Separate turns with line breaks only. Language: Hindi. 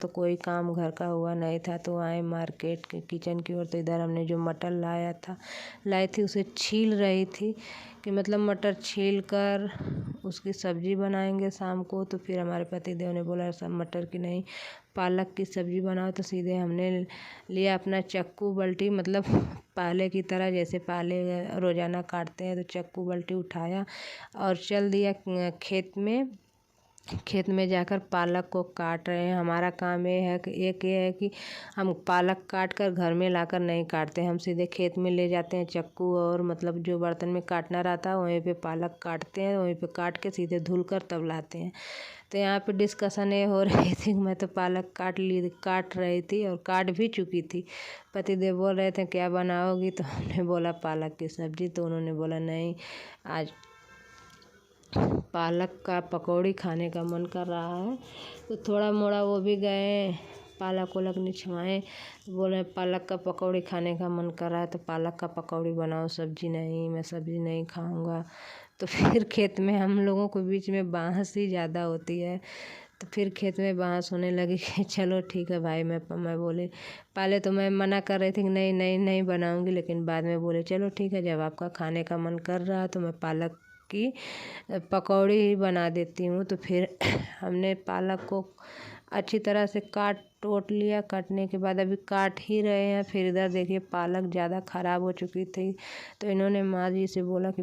तो कोई काम घर का हुआ नहीं था, तो आए मार्केट के किचन की ओर। तो इधर हमने जो मटर लाई थी उसे छील रही थी कि मतलब मटर छील कर उसकी सब्जी बनाएंगे शाम को। तो फिर हमारे पति देव ने बोला सब मटर की नहीं, पालक की सब्जी बनाओ। तो सीधे हमने लिया अपना चक्कू बल्टी, मतलब पहले की तरह जैसे पहले रोज़ाना काटते हैं, तो चक्कू बल्टी उठाया और चल दिया खेत में जाकर पालक को काट रहे हैं। हमारा काम ये है कि हम पालक काट कर घर में लाकर नहीं काटते, हम सीधे खेत में ले जाते हैं चक्कू, और मतलब जो बर्तन में काटना रहता है वहीं पे पालक काटते हैं, वहीं पे काट के सीधे धुल कर तब लाते हैं। तो यहाँ पे डिस्कशन ये हो रही थी, मैं तो पालक काट रही थी और काट भी चुकी थी। पतिदेव बोल रहे थे क्या बनाओगी, तो हमने बोला पालक की सब्जी। तो उन्होंने बोला नहीं, आज पालक का पकौड़ी खाने का मन कर रहा है। तो थोड़ा मोड़ा वो भी गए, पालक उलक निछवाए, बोले पालक का पकौड़ी खाने का मन कर रहा है तो पालक का पकौड़ी बनाओ, सब्जी नहीं, मैं सब्जी नहीं खाऊंगा। तो फिर खेत में हम लोगों के बीच में बहस ही ज़्यादा होती है। तो फिर खेत में बहस होने लगी कि चलो ठीक है भाई। मैं बोली, पहले तो मैं मना कर रही थी कि नहीं नहीं नहीं बनाऊंगी, लेकिन बाद में बोले चलो ठीक है, जब आपका खाने का मन कर रहा है तो मैं पालक की पकौड़ी ही बना देती हूँ। तो फिर हमने पालक को अच्छी तरह से काट लिया। काटने के बाद अभी काट ही रहे हैं। फिर इधर देखिए पालक ज़्यादा ख़राब हो चुकी थी, तो इन्होंने माँ जी से बोला कि